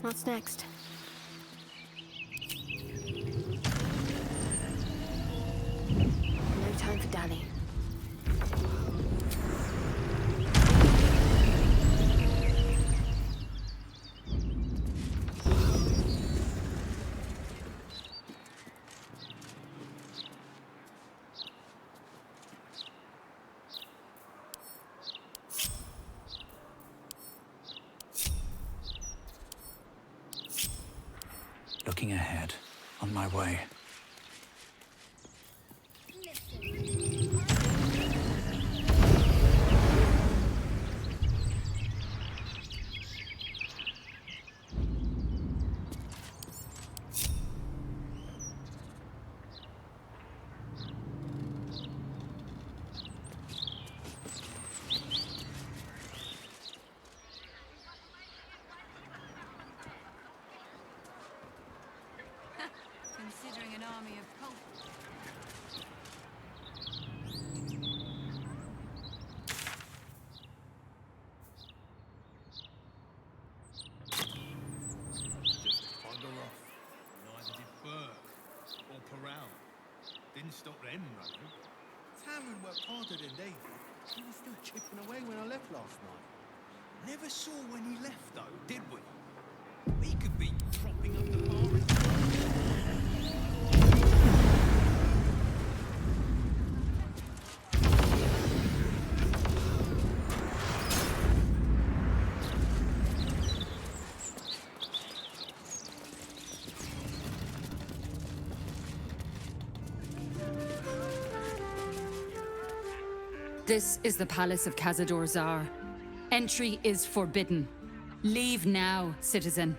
What's next? No time for Danny. Looking ahead, on my way. Considering an army of pulp. Just bugger off. Neither did Burke or Perral. Didn't stop them, running. Cameron worked harder than they did. He was still chipping away when I left last night. Never saw when he left, though, did we? He could be propping up the bar. This is the palace of Cazador Zar. Entry is forbidden. Leave now, citizen.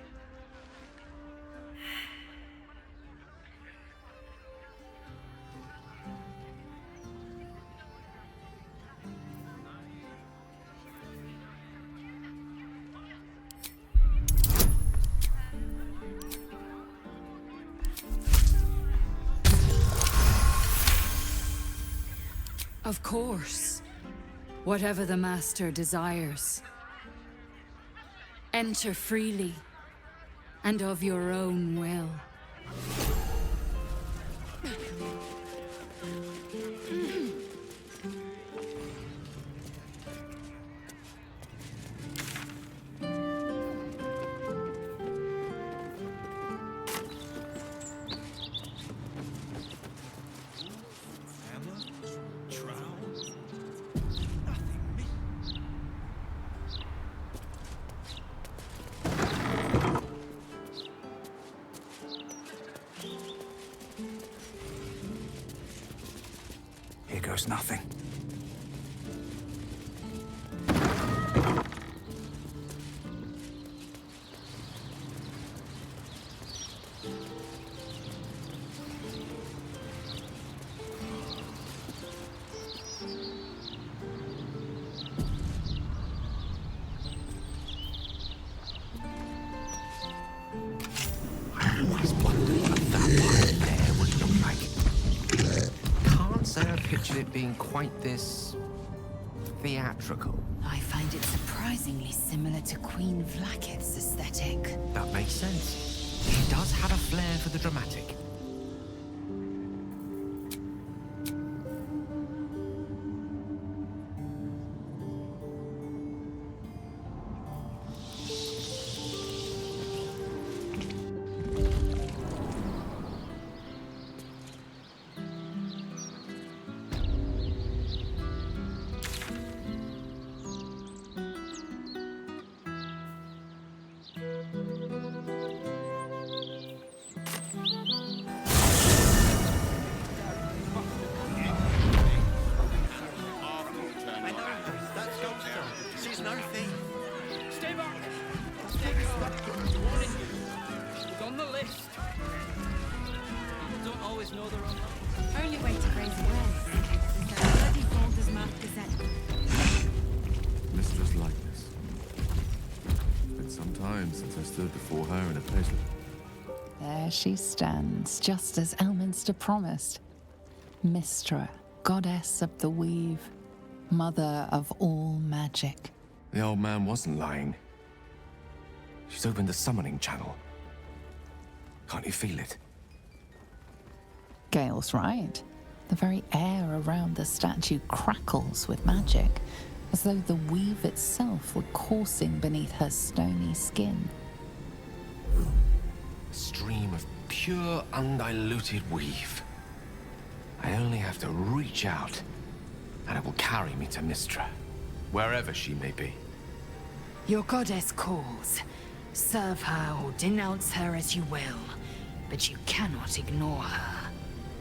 Of course. Whatever the master desires. Enter freely, and of your own will. Here goes nothing. I always wondered what a vampire lair would look like. Can't say I pictured it being quite this theatrical. I find it surprisingly similar to Queen Vlaakith's aesthetic. That makes sense. She does have a flair for the dramatic. I stood before her in a prison. There she stands, just as Elminster promised. Mystra, goddess of the weave, mother of all magic. The old man wasn't lying. She's opened the summoning channel. Can't you feel it? Gale's right. The very air around the statue crackles with magic, as though the weave itself were coursing beneath her stony skin. A stream of pure, undiluted weave. I only have to reach out, and it will carry me to Mystra, wherever she may be. Your goddess calls. Serve her or denounce her as you will, but you cannot ignore her.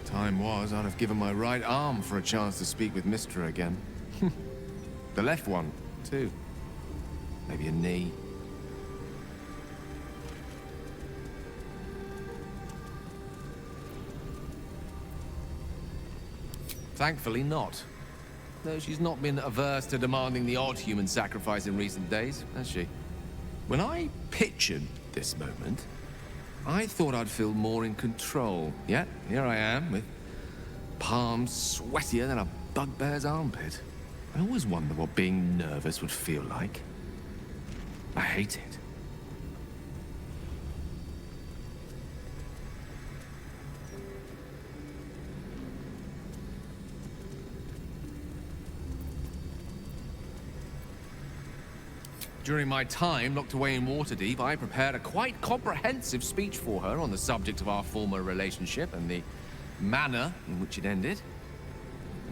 Time was, I'd have given my right arm for a chance to speak with Mystra again. The left one, too. Maybe a knee. Thankfully not. Though she's not been averse to demanding the odd human sacrifice in recent days, has she? When I pictured this moment, I thought I'd feel more in control. Yet, here I am, with palms sweatier than a bugbear's armpit. I always wonder what being nervous would feel like. I hate it. During my time locked away in Waterdeep, I prepared a quite comprehensive speech for her on the subject of our former relationship and the manner in which it ended.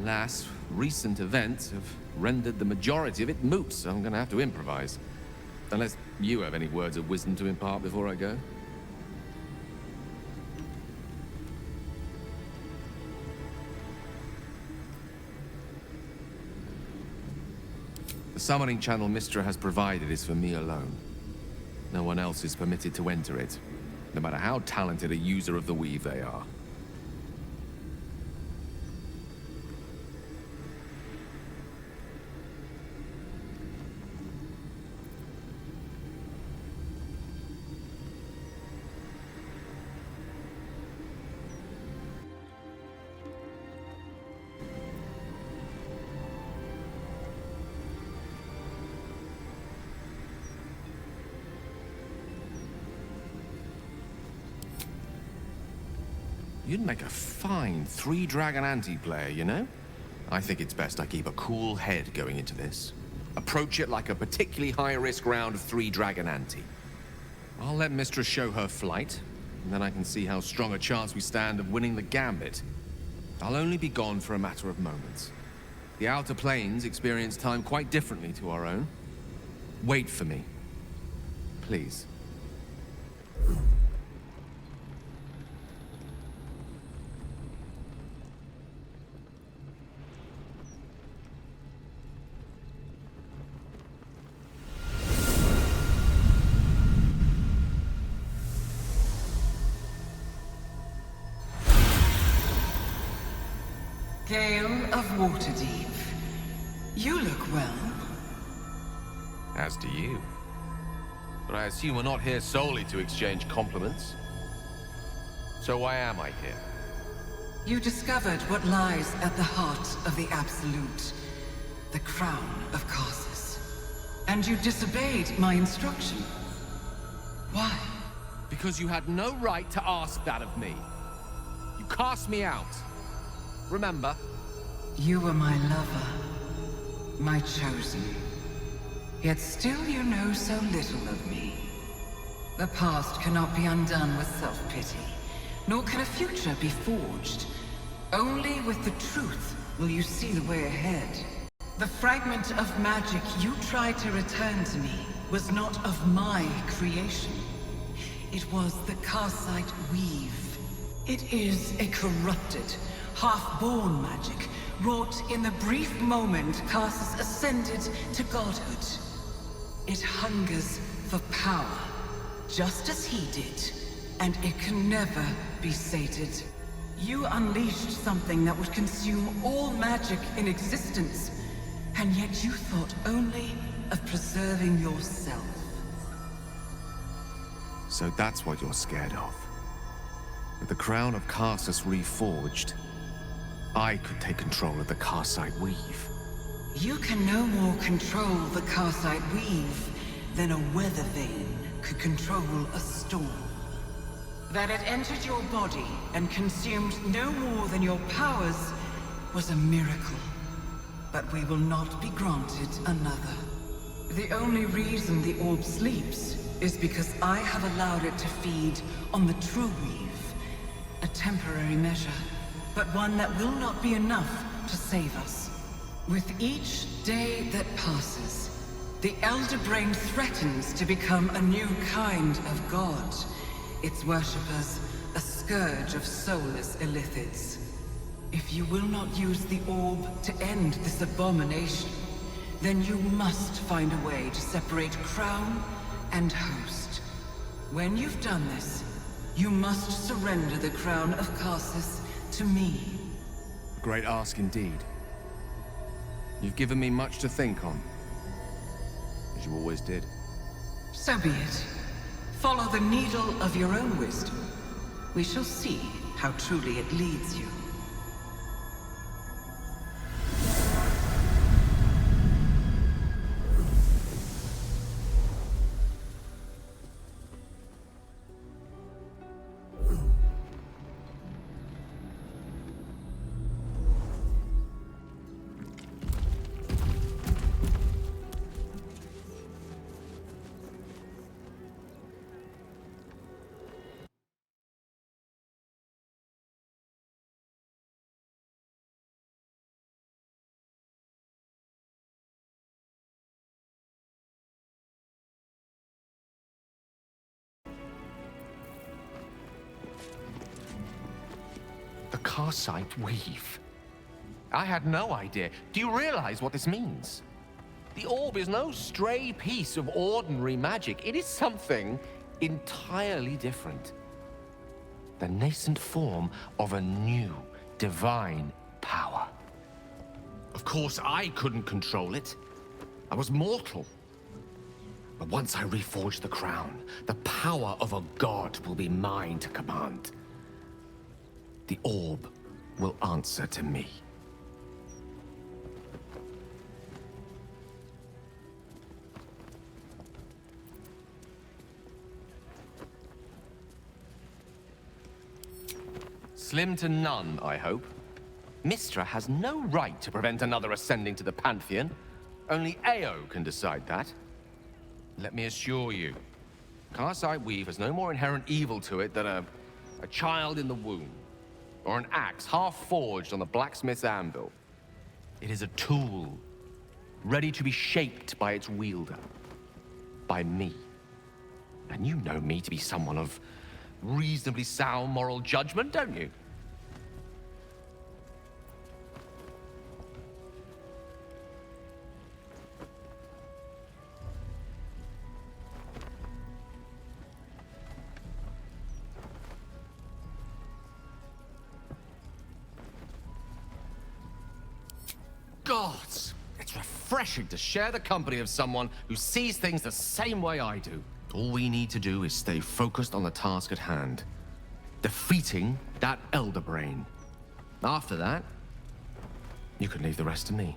Alas, recent events have rendered the majority of it moot, so I'm gonna have to improvise. Unless you have any words of wisdom to impart before I go. The summoning channel Mystra has provided is for me alone. No one else is permitted to enter it, no matter how talented a user of the weave they are. You'd make a fine three-dragon anti-player, you know? I think it's best I keep a cool head going into this. Approach it like a particularly high-risk round of three-dragon ante. I'll let Mistress show her flight, and then I can see how strong a chance we stand of winning the gambit. I'll only be gone for a matter of moments. The Outer Planes experience time quite differently to our own. Wait for me. Please. Gale of Waterdeep. You look well. As do you. But I assume we're not here solely to exchange compliments. So why am I here? You discovered what lies at the heart of the Absolute, the crown of Karsus. And you disobeyed my instruction. Why? Because you had no right to ask that of me. You cast me out. Remember? You were my lover, my chosen. Yet still you know so little of me. The past cannot be undone with self-pity, nor can a future be forged. Only with the truth will you see the way ahead. The fragment of magic you tried to return to me was not of my creation. It was the Karsite weave. It is a corrupted, half-born magic, wrought in the brief moment Karsus ascended to godhood. It hungers for power, just as he did, and it can never be sated. You unleashed something that would consume all magic in existence, and yet you thought only of preserving yourself. So that's what you're scared of. With the crown of Karsus reforged, I could take control of the Karsite Weave. You can no more control the Karsite Weave than a weather vane could control a storm. That it entered your body and consumed no more than your powers was a miracle. But we will not be granted another. The only reason the orb sleeps is because I have allowed it to feed on the true weave. A temporary measure, but one that will not be enough to save us. With each day that passes, the Elder Brain threatens to become a new kind of god. Its worshippers, a scourge of soulless illithids. If you will not use the orb to end this abomination, then you must find a way to separate crown and host. When you've done this, you must surrender the crown of Karsus to me. A great ask indeed. You've given me much to think on, as you always did. So be it. Follow the needle of your own wisdom. We shall see how truly it leads you. The Karsite Weave. I had no idea. Do you realize what this means? The orb is no stray piece of ordinary magic. It is something entirely different. The nascent form of a new, divine power. Of course, I couldn't control it. I was mortal. But once I reforge the crown, the power of a god will be mine to command. The orb will answer to me. Slim to none, I hope. Mystra has no right to prevent another ascending to the Pantheon. Only Ao can decide that. Let me assure you, Karsite Weave has no more inherent evil to it than a child in the womb. Or an axe half-forged on the blacksmith's anvil. It is a tool, ready to be shaped by its wielder. By me. And you know me to be someone of reasonably sound moral judgment, don't you? Gods! It's refreshing to share the company of someone who sees things the same way I do. All we need to do is stay focused on the task at hand. Defeating that Elder Brain. After that, you can leave the rest to me.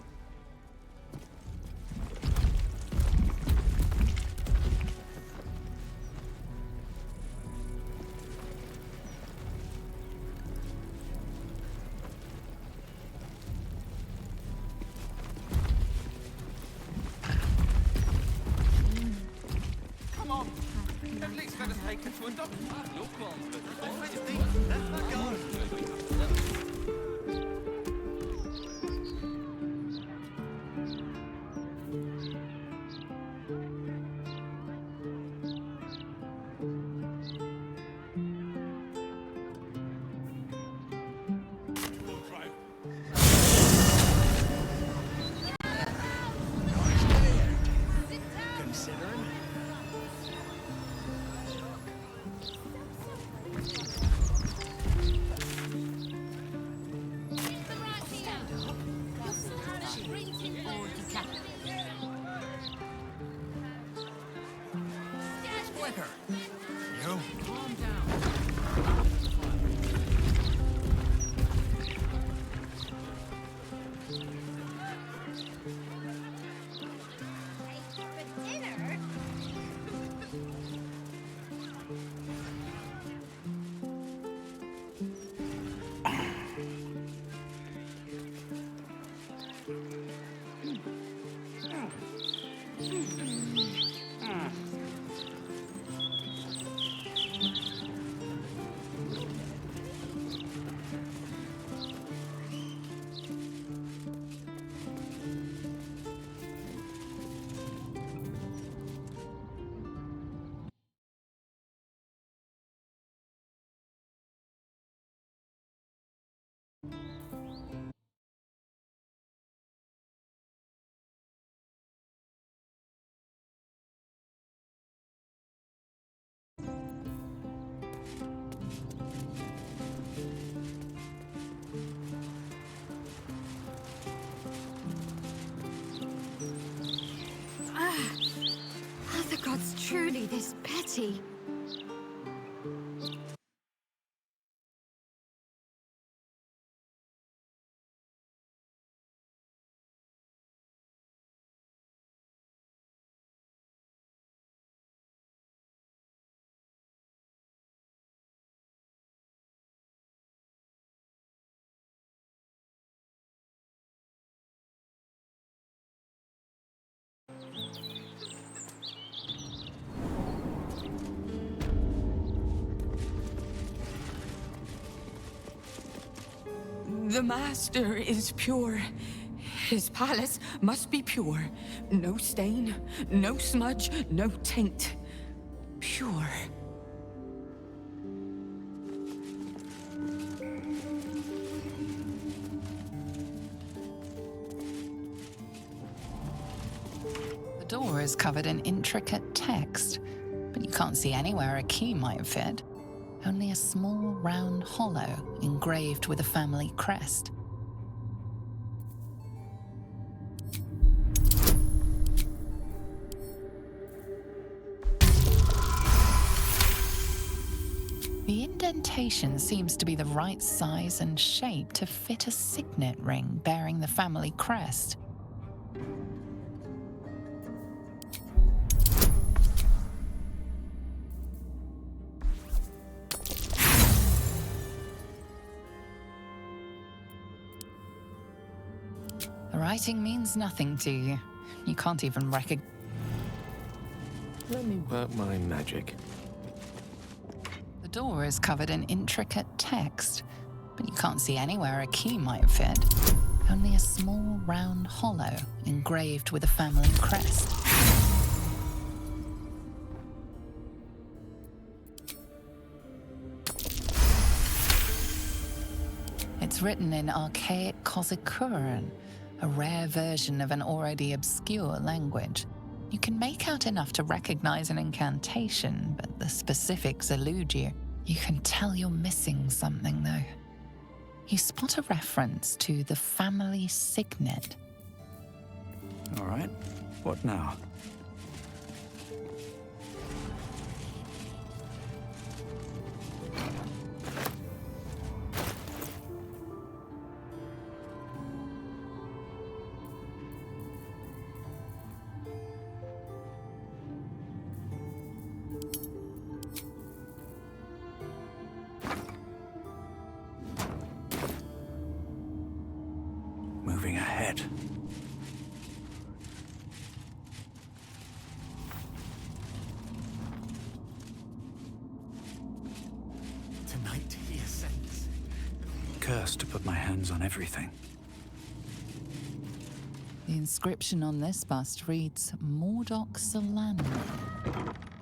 At least let us take her to a doctor. Look on, You? Are the gods truly this petty? The Master is pure. His palace must be pure. No stain, no smudge, no taint. Pure. The door is covered in intricate text, but you can't see anywhere a key might fit. Only a small round hollow engraved with a family crest. The indentation seems to be the right size and shape to fit a signet ring bearing the family crest. The writing means nothing to you. You can't even recognize. Let me work my magic. The door is covered in intricate text, but you can't see anywhere a key might fit. Only a small round hollow engraved with a family crest. It's written in archaic Kozikuran, a rare version of an already obscure language. You can make out enough to recognize an incantation, but the specifics elude you. You can tell you're missing something, though. You spot a reference to the family signet. All right. What now? Moving ahead. Tonight he ascends. Cursed to put my hands on everything. The inscription on this bust reads Mordok Solana.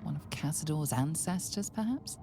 One of Cazador's ancestors, perhaps?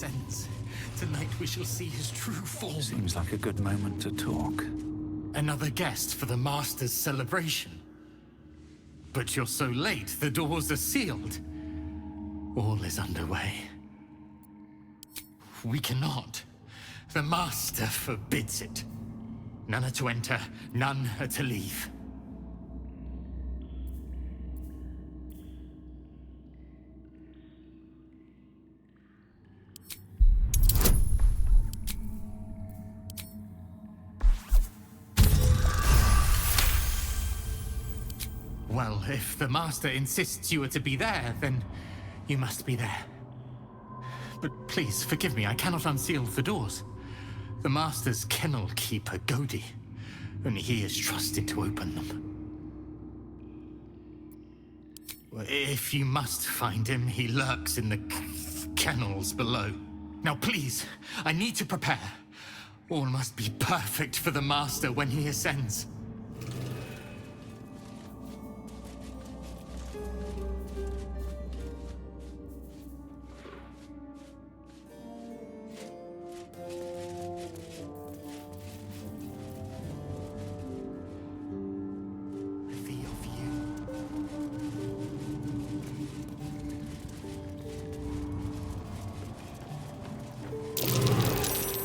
ascends, tonight we shall see his true form. Seems like a good moment to talk. Another guest for the Master's celebration. But you're so late, the doors are sealed. All is underway. We cannot. The Master forbids it. None are to enter, none are to leave. Well, if the Master insists you are to be there, then you must be there. But please, forgive me, I cannot unseal the doors. The Master's kennel keeper, Godi. Only he is trusted to open them. If you must find him, he lurks in the kennels below. Now please, I need to prepare. All must be perfect for the Master when he ascends.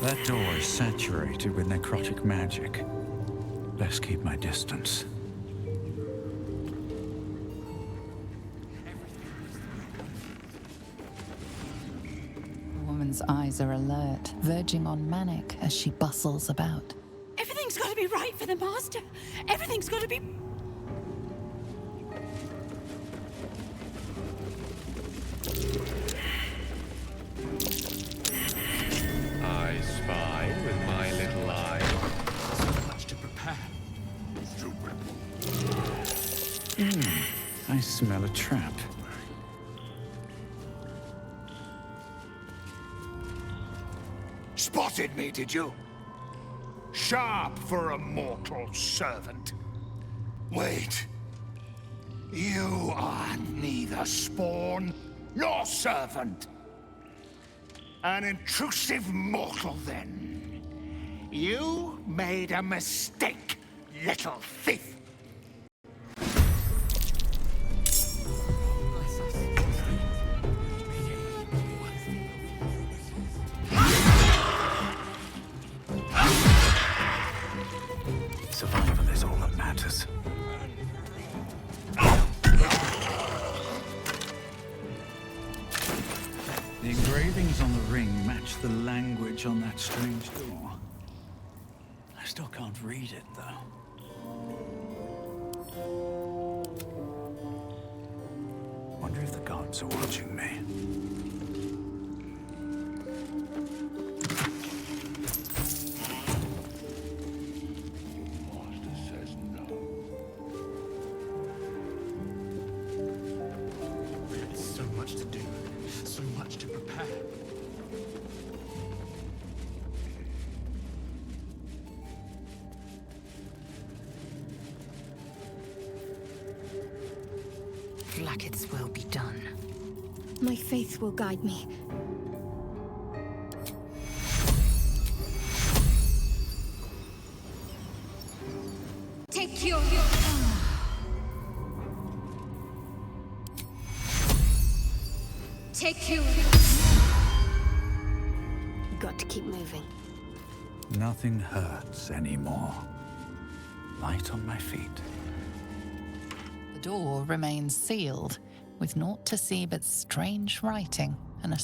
That door is saturated with necrotic magic. Best keep my distance. The woman's eyes are alert, verging on manic as she bustles about. Everything's got to be right for the Master. Everything's got to be... I spy with my little eye. So much to prepare. I smell a trap. Spotted me, did you? Sharp for a mortal servant. Wait. You are neither spawn nor servant. An intrusive mortal, then. You made a mistake, little thief. Survival is all that matters. The engravings on the ring match the language on that strange door. I still can't read it, though. Wonder if the gods are watching me. So much to do, so much to prepare. Blacket's will be done. My faith will guide me. Take your... Take you. Got to keep moving. Nothing hurts anymore. Light on my feet. The door remains sealed, with naught to see but strange writing and a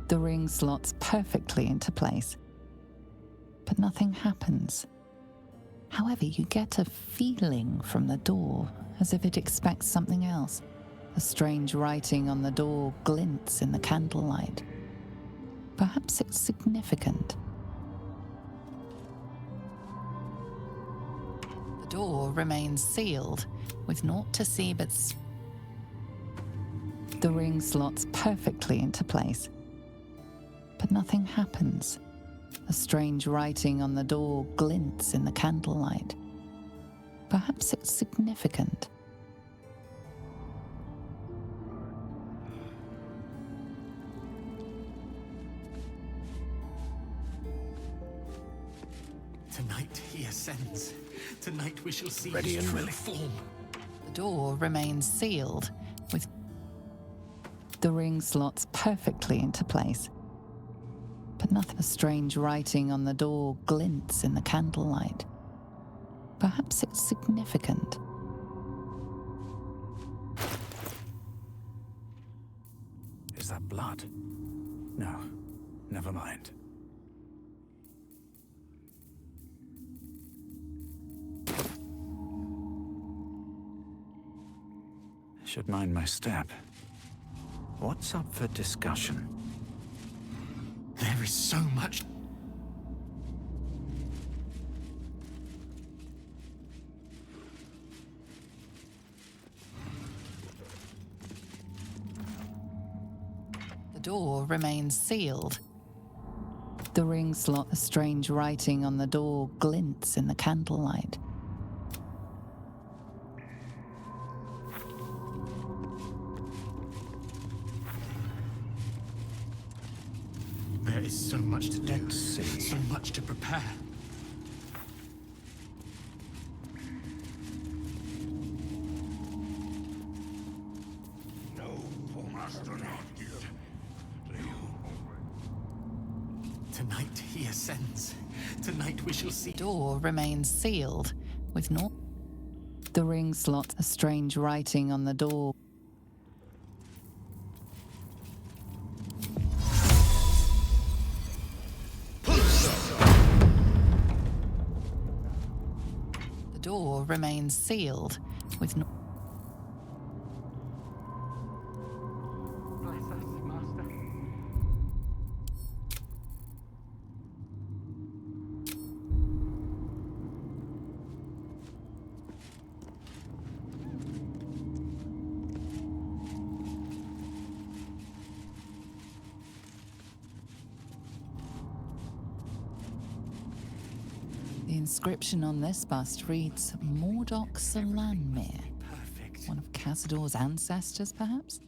The ring slots perfectly into place, but nothing happens. However, you get a feeling from the door, as if it expects something else. A strange writing on the door glints in the candlelight. Perhaps it's significant. The door remains sealed, with naught to see but the ring slots perfectly into place, but nothing happens. A strange writing on the door glints in the candlelight. Perhaps it's significant. Tonight we shall see Ready his and true willing. form. The door remains sealed, with the ring slots perfectly into place. But nothing strange writing on the door glints in the candlelight. Perhaps it's significant. Is that blood? No, never mind. Should mind my step. What's up for discussion? There is so much. The door remains sealed. The ring slot, strange writing on the door glints in the candlelight. There is so much to do. Let's see. So much to prepare. Tonight he ascends. Tonight we shall see. The door remains sealed, with no. The ring slot, a strange writing on the door. The door remains sealed, with no. Bless us, Master. The inscription on this bust reads Mordok Salanmir. Perfect. One of Cazador's ancestors, perhaps?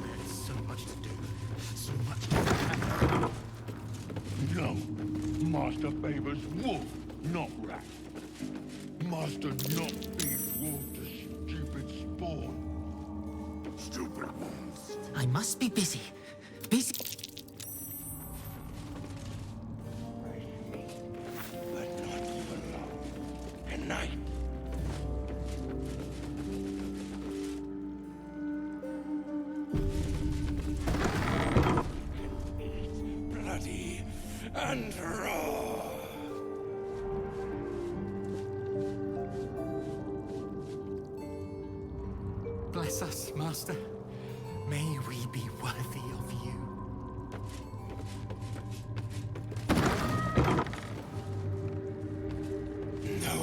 There is so much to do. So much to prepare. No. Master favors wolf, not rat. Master not feed wolf to stupid spawn. Stupid wolves. I must be busy. Busy. But not for long. Tonight. Bloody and raw. Bless us, Master. May we be worthy of you. No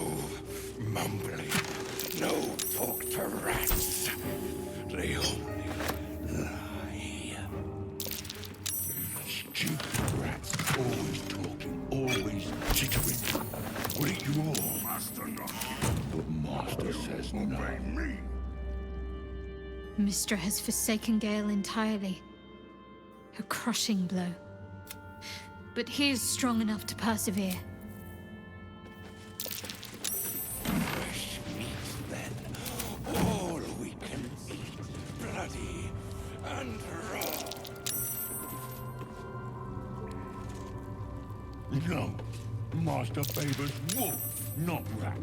mumbling, no talk to rats. They only lie. Stupid rats, always talking, always chittering. Will eat you all. Master not. But Master says no. Me. Mystra has forsaken Gale entirely. A crushing blow. But he is strong enough to persevere. Fresh meat, then. All we can eat. Bloody and raw. No. Master favors wolf, not rat.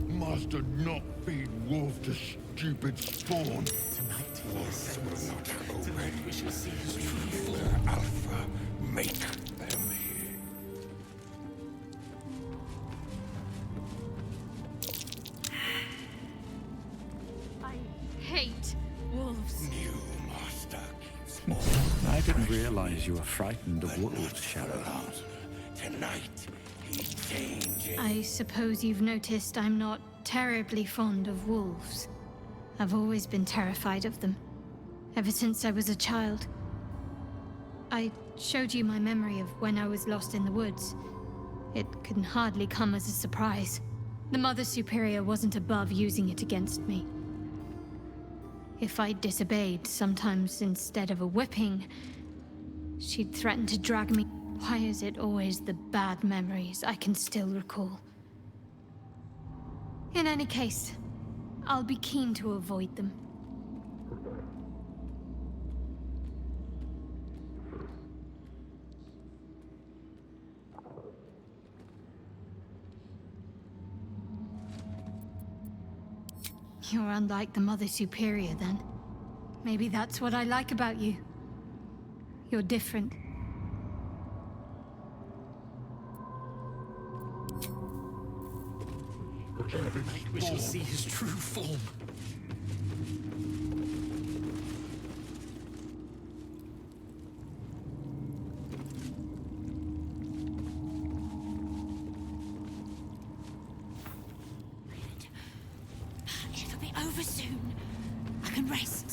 Master not feed wolf to stupid spawn. Tonight he ascends. Not Tonight we shall see his true the form. Alpha make them here. I hate wolves. New master keeps I didn't realize you were frightened of wolves, Shadow. Tonight he's changing. I suppose you've noticed I'm not terribly fond of wolves. I've always been terrified of them, ever since I was a child. I showed you my memory of when I was lost in the woods. It can hardly come as a surprise. The Mother Superior wasn't above using it against me. If I disobeyed, sometimes instead of a whipping, she'd threaten to drag me. Why is it always the bad memories I can still recall? In any case, I'll be keen to avoid them. You're unlike the Mother Superior, then. Maybe that's what I like about you. You're different. We shall see his true form. It'll be over soon. I can rest.